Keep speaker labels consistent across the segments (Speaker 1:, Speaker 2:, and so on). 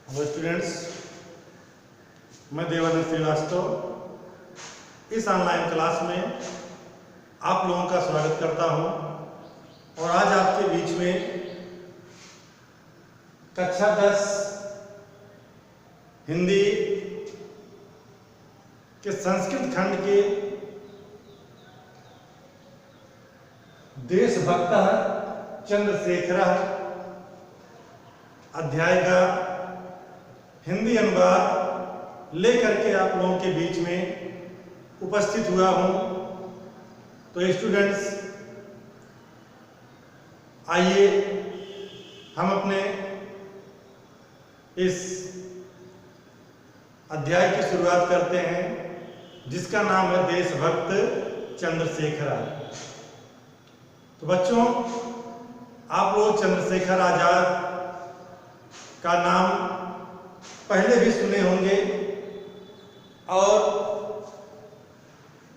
Speaker 1: Hello students, मैं देवानंद श्रीवास्तव इस online class में आप लोगों का स्वागत करता हूं। और आज आपके बीच में कक्षा 10 हिंदी के संस्कृत खंड के देशभक्त चंद्रशेखर अध्याय का हिंदी अनुवाद लेकर के आप लोगों के बीच में उपस्थित हुआ हूं। तो स्टूडेंट्स, आइए हम अपने इस अध्याय की शुरुआत करते हैं, जिसका नाम है देशभक्त चंद्रशेखर। तो बच्चों, आप लोग चंद्रशेखर आजाद का नाम पहले भी सुने होंगे और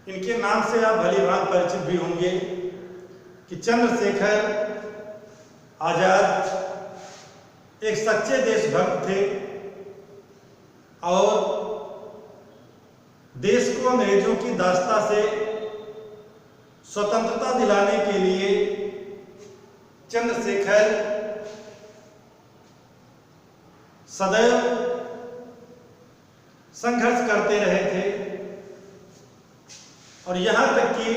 Speaker 1: इनके नाम से आप भली भांति परिचित भी होंगे कि चंद्रशेखर आजाद एक सच्चे देशभक्त थे और देश को अंग्रेजों की दास्ता से स्वतंत्रता दिलाने के लिए चंद्रशेखर सदैव संघर्ष करते रहे थे और यहां तक कि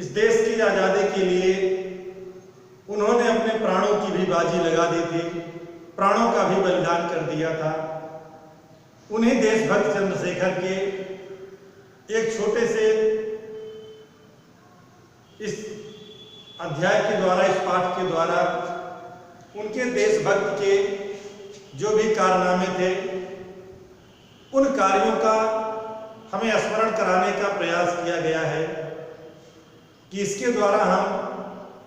Speaker 1: इस देश की आजादी के लिए उन्होंने अपने प्राणों की भी बाजी लगा दी थी, प्राणों का भी बलिदान कर दिया था। उन्हीं देशभक्त चंद्रशेखर के एक छोटे से इस अध्याय के द्वारा, इस पाठ के द्वारा उनके देशभक्त के जो भी कारनामे थे, उन कार्यों का हमें स्मरण कराने का प्रयास किया गया है कि इसके द्वारा हम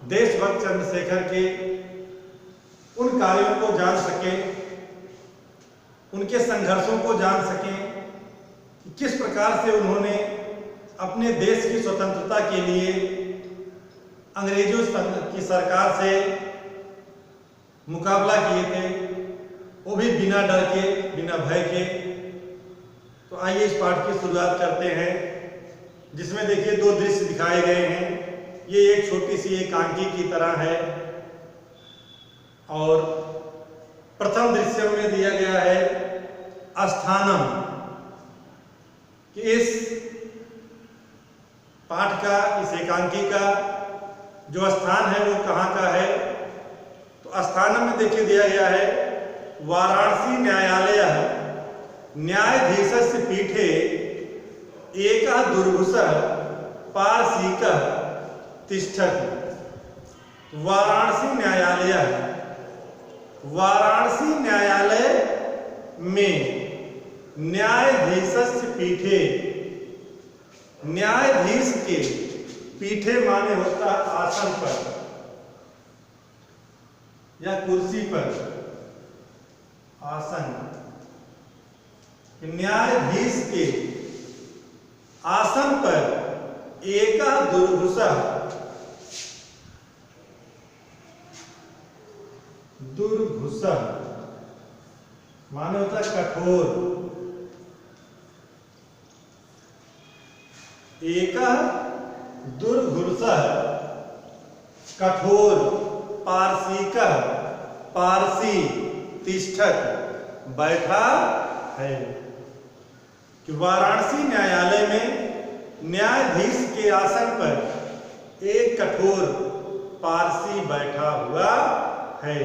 Speaker 1: देशभक्त चंद्रशेखर के उन कार्यों को जान सकें, उनके संघर्षों को जान सकें कि किस प्रकार से उन्होंने अपने देश की स्वतंत्रता के लिए अंग्रेजों की सरकार से मुकाबला किए थे, वो भी बिना डर के, बिना भय के। तो आइए इस पाठ की शुरुआत करते हैं, जिसमें देखिए दो दृश्य दिखाए गए हैं। ये एक छोटी सी एकांकी की तरह है और प्रथम दृश्य में दिया गया है स्थानम, कि इस पाठ का, इस एकांकी का जो स्थान है वो कहाँ का है। तो स्थानम में देखिए दिया गया है वाराणसी न्यायालय न्यायाधीशस्य पीठे एकः दुर्घुषः पारसीकः तिष्ठति। वाराणसी न्यायालय में न्यायाधीशस्य पीठे, न्यायाधीश के पीठे माने होता आसन पर या कुर्सी पर, आसन। न्यायाधीश के आसन पर एका दुर्घुषः माने होता कठोर, एका दुर्घुषः कठोर, पारसीकः पारसी, तिष्ठत बैठा है। कि वाराणसी न्यायालय में न्यायाधीश के आसन पर एक कठोर पारसी बैठा हुआ है।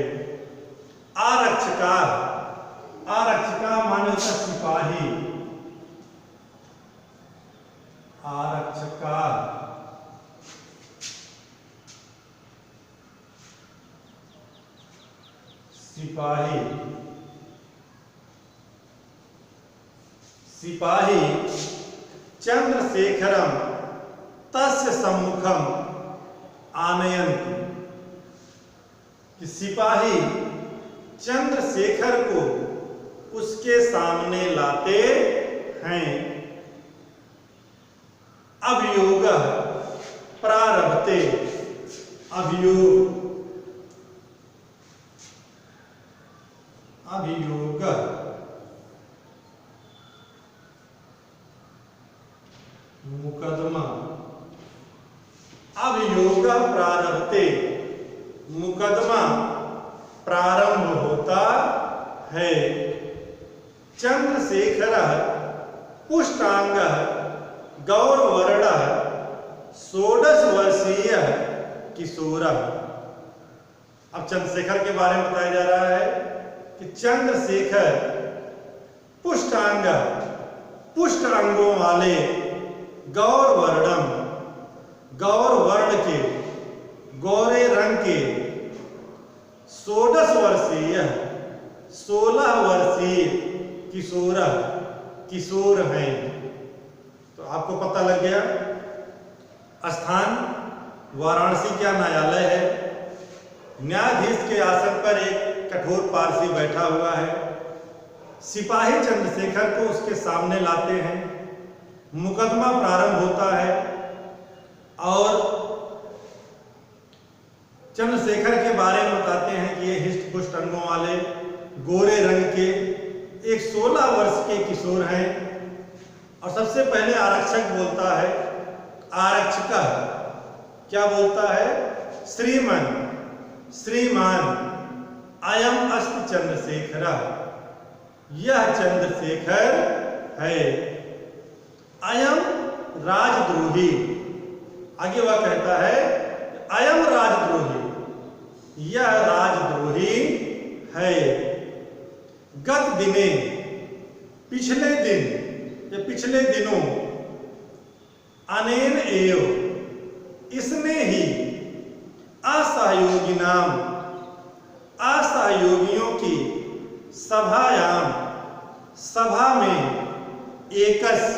Speaker 1: आरक्षका माने होता सिपाही, आरक्षका सिपाही, सिपाही चंद्रशेखरम तस्य सम्मुखम आनयन्ति। कि सिपाही चंद्रशेखर को उसके सामने लाते हैं। अभियोग प्रारभते, अभियोग अभियोग, मुकदमा। अभियोग प्रारभते, मुकदमा प्रारंभ होता है। चंद्रशेखर पुष्टांग गौरवर्ण 16 वर्षीय किशोर। अब चंद्रशेखर के बारे में बताया जा रहा है कि चंद्रशेखर पुष्टांग, पुष्ट अंगों वाले, गौरवर्णम, गौर वर्ण के, गौरे रंग के, 16 वर्षीय, 16 वर्षीय किशोर, किशोर हैं। तो आपको पता लग गया स्थान वाराणसी का न्यायालय है। न्यायाधीश के आसन पर एक कठोर पारसी बैठा हुआ है। सिपाही चंद्रशेखर को उसके सामने लाते हैं। मुकदमा प्रारंभ होता है और चंद्रशेखर के बारे में बताते हैं कि ये हिष्ट पुष्ट अंगों वाले, गोरे रंग के एक 16 वर्ष के किशोर हैं। और सबसे पहले आरक्षक बोलता है, आरक्षक क्या बोलता है? श्रीमान, श्रीमान अयम अस्ति चंद्रशेखर, यह चंद्रशेखर है। अयम राजद्रोही, आगे वह कहता है अयम राजद्रोही, यह राजद्रोही है। गत दिने, पिछले दिन या पिछले दिनों, अनेन एव, इसने ही, असहयोगी नाम, असहयोगियों की सभायाम, सभा में, एकस्य,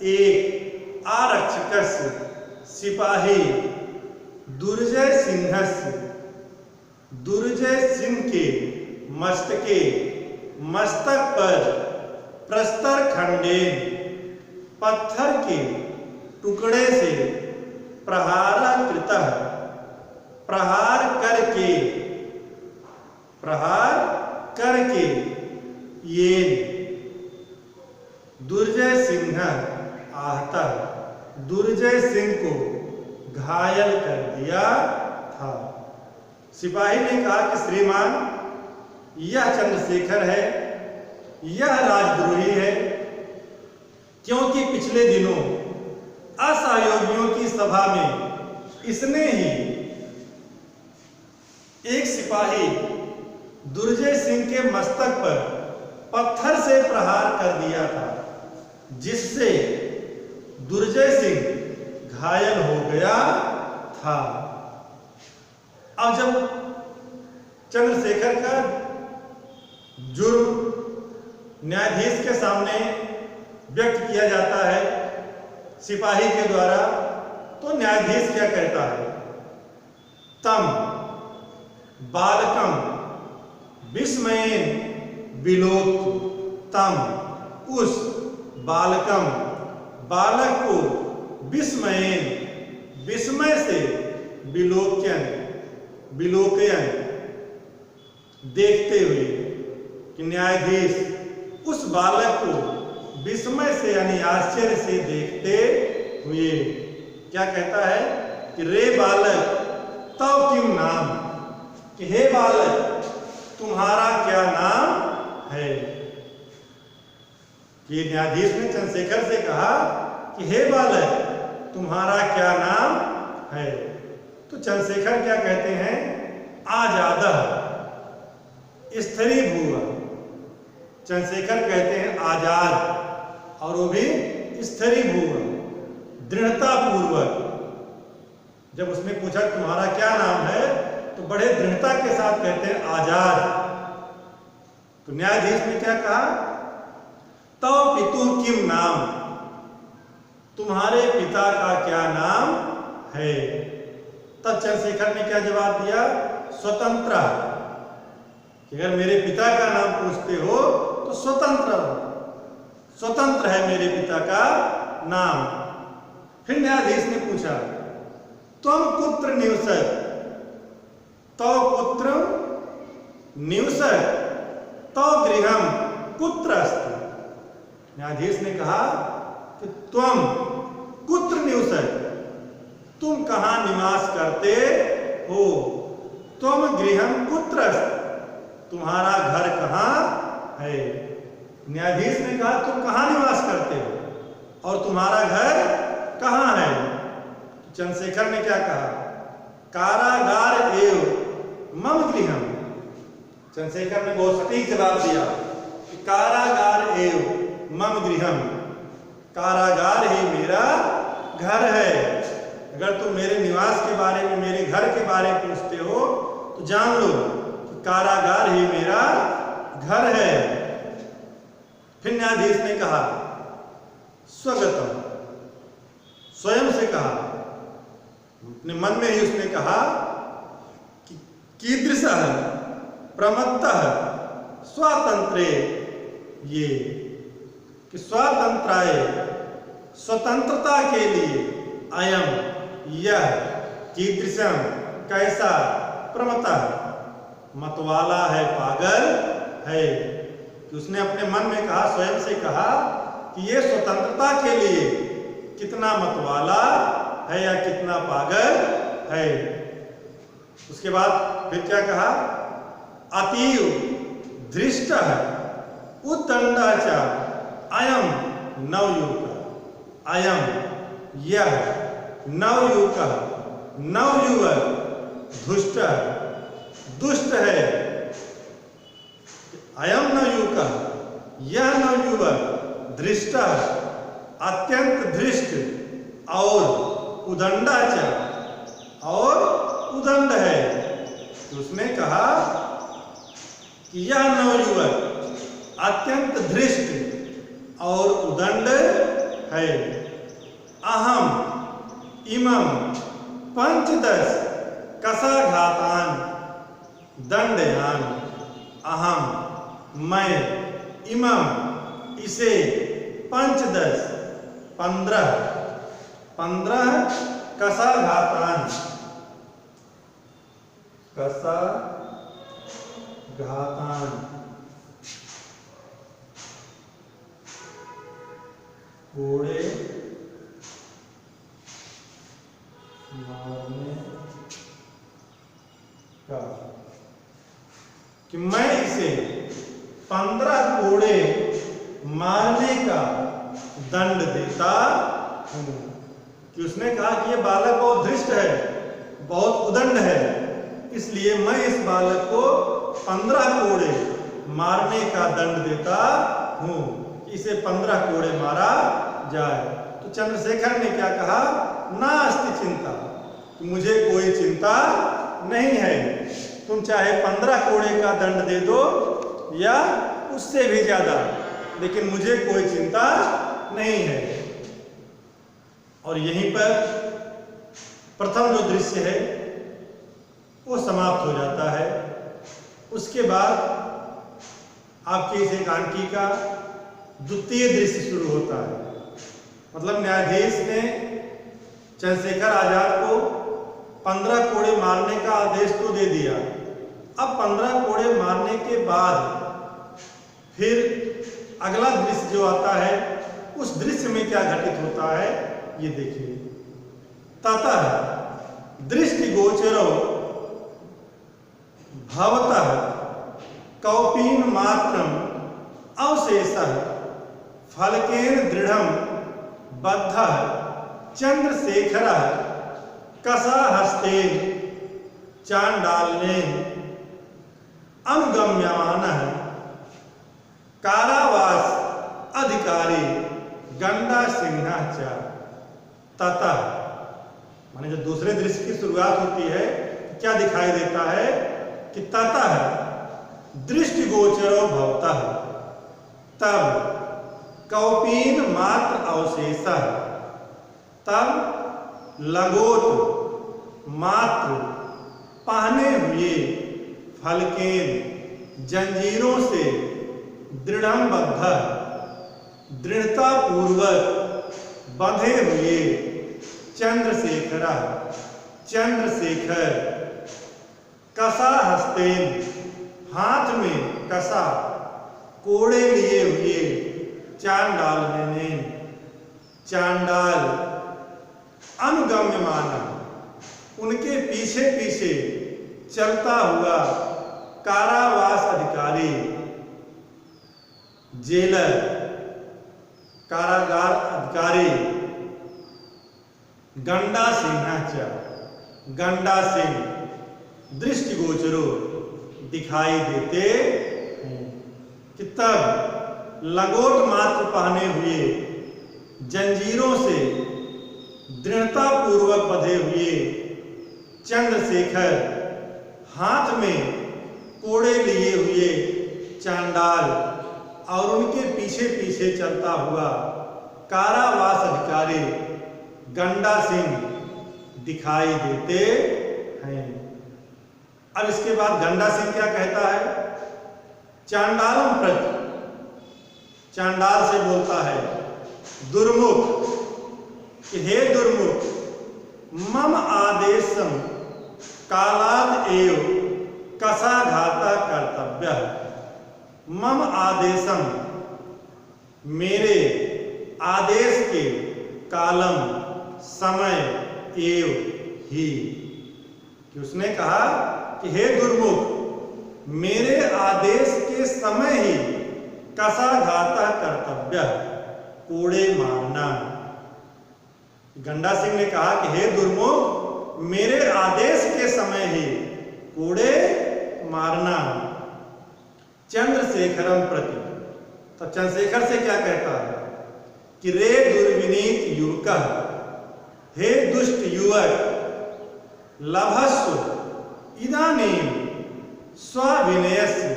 Speaker 1: एक, आरक्षकस्य, सिपाही, दुर्जय सिंहस्य, दुर्जय सिंह के मस्तके, मस्तक पर, प्रस्तर खंडेन, पत्थर के टुकड़े से, प्रहारा कृतः, प्रहार करके, प्रहार करके, ये दुर्जय सिंह आहता, दुर्जय सिंह को घायल कर दिया था। सिपाही ने कहा कि श्रीमान, यह चंद्रशेखर है, यह राजद्रोही है, क्योंकि पिछले दिनों असहयोगियों की सभा में इसने ही एक सिपाही दुर्जय सिंह के मस्तक पर पत्थर से प्रहार कर दिया था, जिससे दुर्जय सिंह घायल हो गया था। अब जब चंद्रशेखर का जुर्म न्यायाधीश के सामने व्यक्त किया जाता है सिपाही के द्वारा, तो न्यायाधीश क्या कहता है? तम बालकम विस्मयेन विलोक्य, तम, उस बालकम, बालक को, विस्मयेन, विस्मय से, विलोक्यन, विलोकयन, देखते हुए, कि न्यायाधीश उस बालक को विस्मय से यानी आश्चर्य से देखते हुए क्या कहता है कि रे बालक तव किम नाम, कि हे बालक तुम्हारा क्या नाम है। ये न्यायाधीश ने चंद्रशेखर से कहा कि हे बालक तुम्हारा क्या नाम है। तो चंद्रशेखर क्या कहते हैं? आजाद स्त्री भूव। चंद्रशेखर कहते हैं आजाद, और वो भी स्त्री भूव, दृढ़ता पूर्वक। जब उसने पूछा तुम्हारा क्या नाम है, तो बड़े दृढ़ता के साथ कहते हैं आजाद। तो न्यायाधीश ने क्या कहा? तव पितु किम नाम, तुम्हारे पिता का क्या नाम है। तब चंद्रशेखर ने क्या जवाब दिया? स्वतंत्र, कि अगर मेरे पिता का नाम पूछते हो तो स्वतंत्र, स्वतंत्र है मेरे पिता का नाम। फिर न्यायाधीश ने पूछा त्वम पुत्र निवसत, तव पुत्र निवसत, तो गृहम कुत्र अस्ति। न्यायाधीश ने कहा कि तुम कुत्र निवसति, तुम कहाँ निवास करते हो। तुम गृहम कुत्र अस्ति, तुम्हारा घर कहाँ है। न्यायाधीश ने कहा तुम कहाँ निवास करते हो और तुम्हारा घर कहाँ है। चंद्रशेखर ने क्या कहा, कारागार एव मम गृहम। चंद्रशेखर ने बहुत सटीक जवाब दिया कि कारागार एव मम गृहम, कारागार ही मेरा घर है। अगर तुम मेरे निवास के बारे में, मेरे घर के बारे में पूछते हो तो जान लो कि कारागार ही मेरा घर है। फिर न्यायाधीश ने कहा स्वगतम, स्वयं से कहा, अपने मन में ही उसने कहा कि कीदृशः प्रमत्तः स्वातंत्रे, ये कि स्वातंत्राय, स्वतंत्रता के लिए, अयम यह, कीदृशम कैसा, प्रमत्तः मतवाला है, पागल है। कि उसने अपने मन में कहा, स्वयं से कहा कि ये स्वतंत्रता के लिए कितना मतवाला है या कितना पागल है। उसके बाद फिर क्या कहा, अतीव धृष्ट उद्दंड च अयम नवयुवक, अयम यह नवयुवक, नवयुवक धुष्ट दुष्ट है। अयम नवयुवक, यह नवयुवक धृष्ट, अत्यंत धृष्ट और उदंडाच, और उदंड है। तो उसने कहा कि यह नवयुवक अत्यंत धृष्ट और उदंड है। अहम इमं पंचदश कसाघातान दंडयान, अहम मैं, इमं इसे, पंचदश 15 कसाघातान, कसाघातान कोड़े मारने का, कि मैं इसे 15 कोड़े मारने का दंड देता हूं। कि उसने कहा कि ये बालक बहुत धृष्ट है, बहुत उदंड है, इसलिए मैं इस बालक को 15 कोड़े मारने का दंड देता हूं, इसे 15 कोड़े मारा जाए। तो चंद्रशेखर ने क्या कहा, ना अस्ति चिंता, कि मुझे कोई चिंता नहीं है, तुम चाहे 15 कोड़े का दंड दे दो या उससे भी ज्यादा, लेकिन मुझे कोई चिंता नहीं है। और यहीं पर प्रथम जो दृश्य है वो समाप्त हो जाता है। उसके बाद आपके इस एकांकी का द्वितीय दृश्य शुरू होता है। मतलब न्यायाधीश ने चंद्रशेखर आजाद को 15 कोड़े मारने का आदेश तो दे दिया। अब 15 कोड़े मारने के बाद फिर अगला दृश्य जो आता है, उस दृश्य में क्या घटित होता है ये देखिए। ततः दृष्टिगोचरो भवतः कौपीन मात्रम अवशेषः फलकेन दृढ़ं बद्धः चंद्रशेखरः कसाहस्तेन चांडालेन अनुगम्यमानः कारावास अधिकारी गंडा सिंह च। ततः माने जब दूसरे दृश्य की शुरुआत होती है क्या दिखाई देता है कि ततः दृष्टिगोचरो भवतः, तब कौपीन मात्र अवशेषः, तब लगोट मात्र पहने हुए फलकेन जंजीरों से दृढ़ं बद्ध, दृढ़ता पूर्वक बंधे हुए चंद्रशेखर, चंद्रशेखर कसाहस्तेन हाथ में कसा कोड़े लिए हुए चांडाल ने चांडाल अनुगम्य माना उनके पीछे पीछे चलता हुआ कारावास अधिकारी जेलर कारागार अधिकारी गंडा सिंहाचा गंडा सिंह दृष्टिगोचरो दिखाई देते कि तब लंगोट मात्र पहने हुए जंजीरों से दृढ़ता पूर्वक बंधे हुए चंद्रशेखर हाथ में कोड़े लिए हुए चांडाल और उनके पीछे पीछे चलता हुआ कारावास अधिकारी गंडा सिंह दिखाई देते हैं। अब इसके बाद गंडा सिंह क्या कहता है? चांडालम प्रति चांडाल से बोलता है दुर्मुख कि हे दुर्मुख मम आदेशम कालाद एव कसाघाता कर्तव्य। मम आदेशम मेरे आदेश के कालम समय एव ही कि उसने कहा कि हे दुर्मुख मेरे आदेश के समय ही कसाघाता कर्तव्य कोड़े मारना। गंडा सिंह ने कहा कि हे दुर्मुख मेरे आदेश के समय ही कोड़े मारना। चंद्रशेखरम प्रति तो चंद्रशेखर से क्या कहता है कि रे दुर्विनीत युवक हे दुष्ट युवक लभस्व इदानीं स्वाभिनयस्य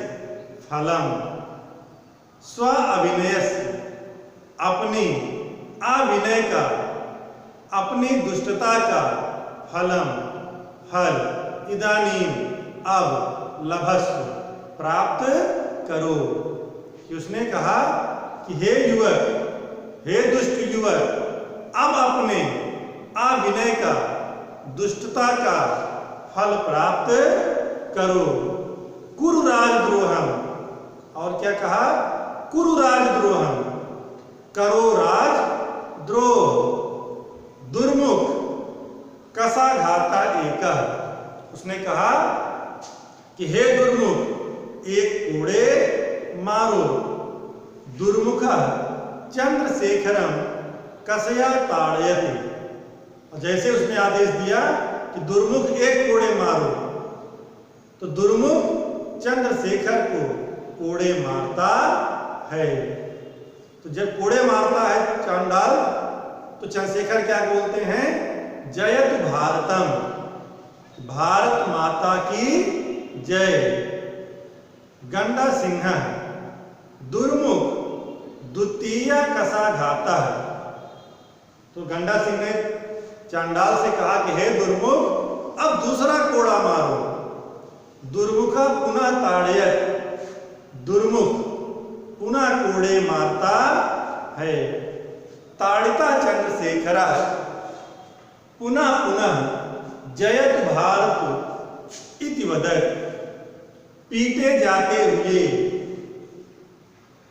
Speaker 1: फलम। स्व अभिनयस्य अपनी अभिनय का अपनी दुष्टता का फलम फल इदानीं अब लभस्व प्राप्त करो। कि उसने कहा कि हे युवक हे दुष्ट युवक अब अपने अभिनय का दुष्टता का फल प्राप्त करो। कुरु राजद्रोहम और क्या कहा? कुरु राजद्रोहम करो राजद्रोह दुर्मुख कसाघाता एकः। उसने कहा कि हे दुर्मुख एक कोड़े मारो। दुर्मुख चंद्रशेखरम कसया ताड़यति। और जैसे उसने आदेश दिया कि दुर्मुख एक कोड़े मारो तो दुर्मुख चंद्रशेखर को कोड़े मारता है। तो जब कोड़े मारता है चांडाल तो चंद्रशेखर क्या बोलते हैं? जयतु भारतम भारत माता की जय। गंडा सिंह दुर्मुख द्वितीय कसाघाता। तो गंडा सिंह ने चांडाल से कहा कि हे दुर्मुख अब दूसरा कोड़ा मारो। दुर्मुखा पुनः ताड़यत दुर्मुख पुनः कोड़े मारता है। ताड़िता चंद्रशेखरा पुनः पुनः जयत भारत इति वदत्। पीटे जाते हुए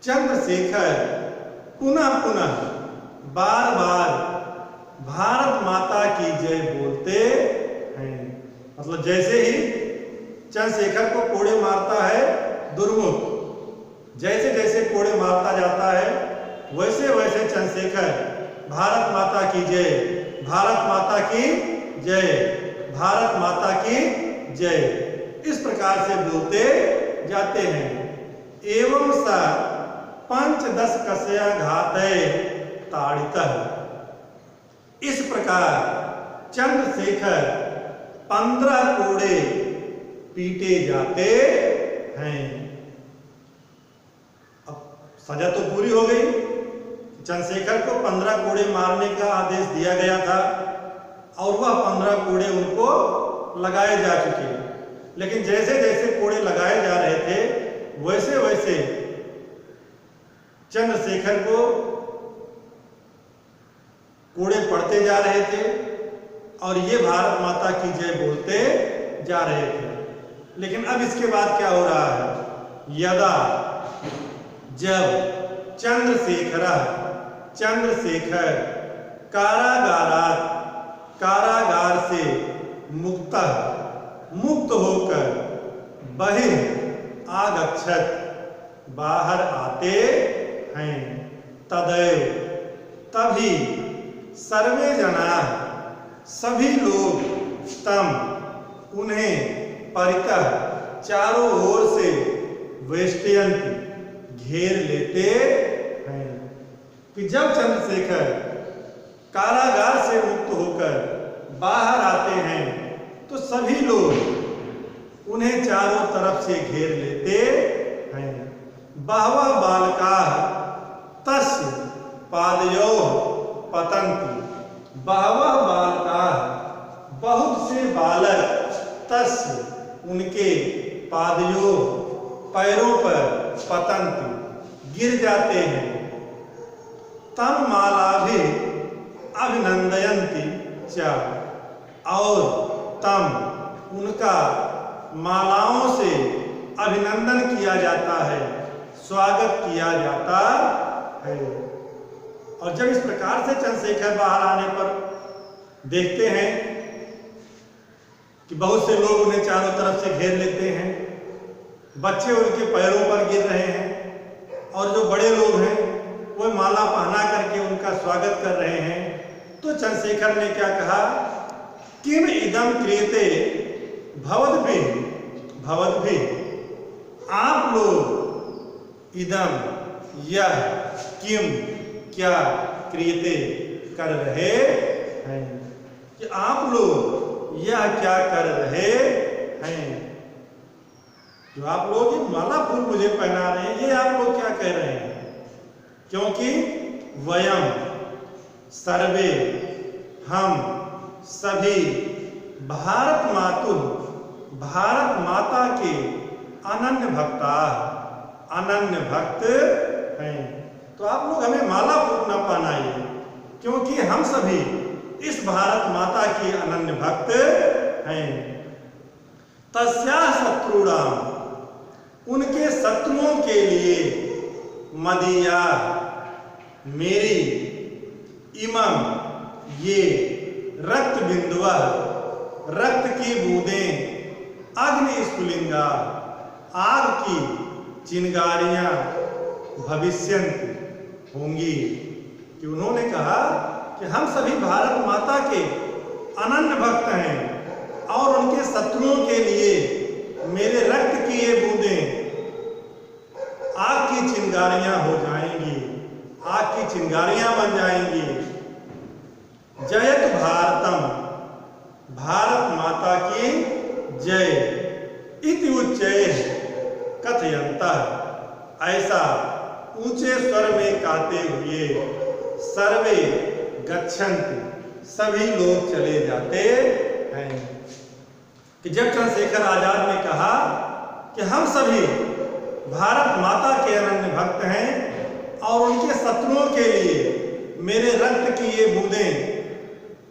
Speaker 1: चंद्रशेखर पुनः पुनः बार बार भारत माता की जय बोलते हैं। मतलब जैसे ही चंद्रशेखर को कोड़े मारता है दुर्मुख, जैसे जैसे कोड़े मारता जाता है वैसे वैसे चंद्रशेखर भारत माता की जय भारत माता की जय भारत माता की जय इस प्रकार से बोलते जाते हैं। एवं सा पंचदश कसया घातय ताड़ितः। इस प्रकार चंद्रशेखर 15 कोड़े पीटे जाते हैं। अब सजा तो पूरी हो गई। चंद्रशेखर को 15 कोड़े मारने का आदेश दिया गया था और वह 15 कोड़े उनको लगाए जा चुके। लेकिन जैसे जैसे कोड़े लगाए जा रहे थे वैसे वैसे चंद्रशेखर को कोड़े पड़ते जा रहे थे और ये भारत माता की जय बोलते जा रहे थे। लेकिन अब इसके बाद क्या हो रहा है यदा जब चंद्रशेखर कारागार से मुक्त होकर आगच्छत बाहर आते हैं, तदैव तभी सर्वे जनाः सभी लोग तम उन्हें परितः चारों ओर से वेष्टयन्ति घेर लेते हैं। कि जब चंद्रशेखर कारागार से मुक्त होकर बाहर आते हैं तो सभी लोग उन्हें चारों तरफ से घेर लेते हैं। बहवः बालकाः तस्य पादयोः पतन्ति। बहवः बालकाः बहुत से बालक तस्य उनके पादयों पैरों पर पतन्ति गिर जाते हैं। तम मालाभिः अभिनन्दयन्ति च और तम उनका मालाओं से अभिनंदन किया जाता है, स्वागत किया जाता है। और जब इस प्रकार से चंद्रशेखर बाहर आने पर देखते हैं कि बहुत से लोग उन्हें चारों तरफ से घेर लेते हैं, बच्चे उनके पैरों पर गिर रहे हैं और जो बड़े लोग हैं वो माला पहना करके उनका स्वागत कर रहे हैं, तो चंद्रशेखर ने क्या कहा, किम इदम क्रियते भवद्भिः, आप लोग इदम यह किम क्या क्रियते कर रहे हैं, कि आप लोग यह क्या कर रहे हैं, जो आप लोग ये माला फूल मुझे पहना रहे हैं, ये आप लोग क्या कह रहे हैं। क्योंकि वयम सर्वे हम सभी भारत माता के अनन्य भक्त हैं। तो आप लोग हमें माला फूल न पहनाइए, क्योंकि हम सभी इस भारत माता के अनन्य भक्त हैं। तस्याः शत्रूणाम उनके शत्रुओं के लिए मदीया मेरी इमम ये रक्त बिंदुआ रक्त की बूंदें अग्नि स्फुलिंगा आग की चिंगारियां भविष्यंत होंगी। कि उन्होंने कहा कि हम सभी भारत माता के अनन्य भक्त हैं और उनके शत्रुओं के लिए मेरे रक्त की ये बूंदें आग की चिंगारियां हो जाएंगी, आग की चिंगारियां बन जाएंगी। जयत भारतम भारत माता की जय इति उच्चैः कथयन्तः ऐसा ऊंचे स्वर में कहते हुए सर्वे गच्छन्ति सभी लोग चले जाते हैं। कि जब चंद्रशेखर आजाद ने कहा कि हम सभी भारत माता के अनन्य भक्त हैं और उनके शत्रुओं के लिए मेरे रक्त की ये बूंदें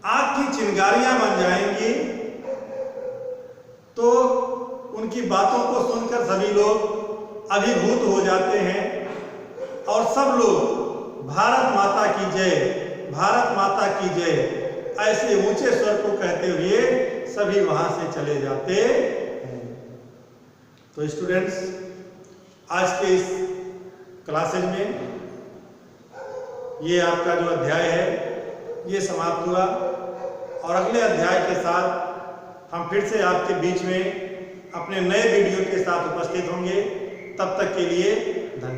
Speaker 1: आग की चिंगारियां बन जाएंगी, तो उनकी बातों को सुनकर सभी लोग अभिभूत हो जाते हैं और सब लोग भारत माता की जय, भारत माता की जय ऐसे ऊंचे स्वर को कहते हुए सभी वहां से चले जाते हैं। तो स्टूडेंट्स, आज के इस क्लासेज में ये आपका जो अध्याय है ये समाप्त हुआ और अगले अध्याय के साथ हम फिर से आपके बीच में अपने नए वीडियो के साथ उपस्थित होंगे। तब तक के लिए धन्यवाद।